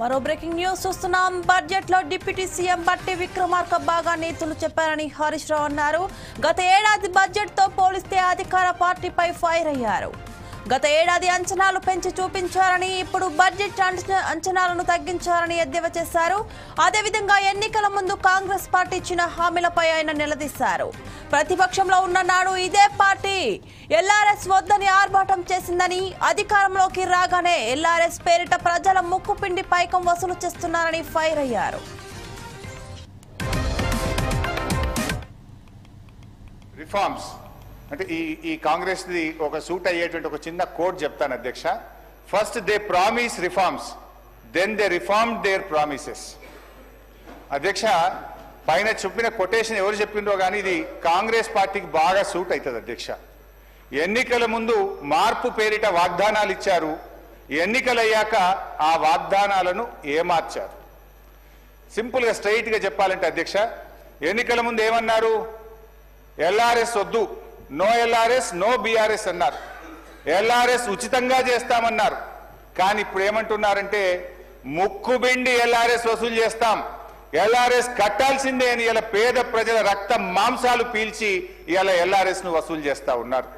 మరో breaking news చూస్తున్నాం. Budget లో డిప్యూటీ సీఎం బట్టి విక్రమార్క బాగా నీతులు చెప్పారని హరీష్ రావు అన్నారు. గత ఏడాది బడ్జెట్ తో పోలిస్తే అధికార పార్టీపై ఫైర్ అయ్యారు. గత ఏడాది అంచనాలు పెంచి చూపించారని, ఇప్పుడు బడ్జెట్ అంచనాలను తగ్గించారని ఎద్దేవా చేశారు. అదేవిధంగా ఎన్నికల ముందు కాంగ్రెస్ పార్టీ ఇచ్చిన హామీలపై ఆయన నిలదీశారు. ప్రతిపక్షంలో ఉన్న నాడు ఇదే పార్టీ ఎల్ఆర్ఎస్ వద్దని ఆర్భాటం చేసిందని, అధికారంలోకి రాగానే ఎల్ఆర్ఎస్ పేరిట ప్రజల ముక్కుపిండి పైకం వసూలు చేస్తున్నారని ఫైర్ అయ్యారు. రిఫార్మ్స్ అంటే ఈ కాంగ్రెస్ ది ఒక సూట్ అయ్యేటువంటి ఒక చిన్న కోడ్ చెప్తాను అధ్యక్ష. First they promise reforms, then they reform their promises. అధ్యక్ష, పైన చెప్పిన కొటేషన్ ఎవరు చెప్పిండ్రో కానీ ఇది కాంగ్రెస్ పార్టీకి బాగా సూట్ అవుతుంది అధ్యక్ష. ఎన్నికల ముందు మార్పు పేరిట వాగ్దానాలు ఇచ్చారు, ఎన్నికలయ్యాక ఆ వాగ్దానాలను ఏమార్చారు. సింపుల్గా స్ట్రైట్గా చెప్పాలంటే అధ్యక్ష, ఎన్నికల ముందు ఏమన్నారు? ఎల్ఆర్ఎస్ వద్దు, నో ఎల్ఆర్ఎస్ నో బీఆర్ఎస్ అన్నారు. ఎల్ఆర్ఎస్ ఉచితంగా చేస్తామన్నారు. కానీ ఇప్పుడు ఏమంటున్నారంటే ముక్కుబిండి ఎల్ఆర్ఎస్ వసూలు చేస్తాం, ఎల్ఆర్ఎస్ కట్టాల్సిందే అని ఇలా పేద ప్రజల రక్త మాంసాలు పీల్చి ఇలా ఎల్ఆర్ఎస్ ను వసూలు చేస్తా ఉన్నారు.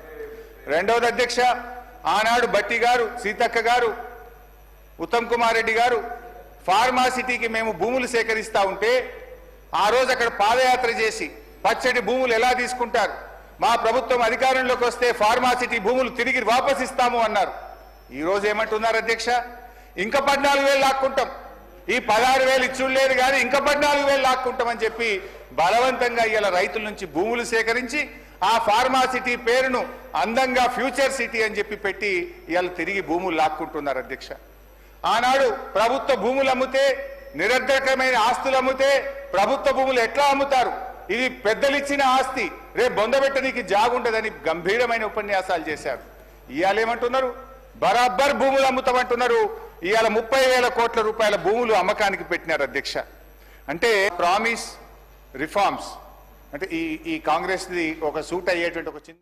రెండవది అధ్యక్ష, ఆనాడు బట్టి గారు, సీతక్క గారు, ఉత్తమ్ కుమార్ రెడ్డి గారు ఫార్మాసిటీకి మేము భూములు సేకరిస్తా ఉంటే ఆ రోజు అక్కడ పాదయాత్ర చేసి పచ్చటి భూములు ఎలా తీసుకుంటారు, మా ప్రభుత్వం అధికారంలోకి వస్తే ఫార్మాసిటీ భూములు తిరిగి వాపసిస్తాము అన్నారు. ఈ రోజు ఏమంటున్నారు అధ్యక్ష? ఇంకా 14,000 లాక్కుంటాం, ఈ 16,000 ఇచ్చులేదు కానీ ఇంకా 14,000 లాక్కుంటామని చెప్పి బలవంతంగా ఇలా రైతుల నుంచి భూములు సేకరించి ఆ ఫార్మాసిటీ పేరును అందంగా ఫ్యూచర్ సిటీ అని చెప్పి పెట్టి ఇలా తిరిగి భూములు లాక్కుంటున్నారు అధ్యక్ష. ఆనాడు ప్రభుత్వ భూములు అమ్మితే, నిరర్ధకమైన ఆస్తులు అమ్మితే ప్రభుత్వ భూములు ఎట్లా అమ్ముతారు, ఇది పెద్దలు ఇచ్చిన ఆస్తి, రేపు బొందబెట్టడానికి జాగుండదని గంభీరమైన ఉపన్యాసాలు చేశారు. ఇవాళ ఏమంటున్నారు? బరాబర్ భూములు అమ్ముతామంటున్నారు. ఇవాళ 30,000 కోట్ల రూపాయల భూములు అమ్మకానికి పెట్టినారు అధ్యక్ష. అంటే ప్రామిస్ రిఫార్మ్స్ అంటే ఈ కాంగ్రెస్ ది ఒక సూట్ అయ్యేటువంటి ఒక చిన్న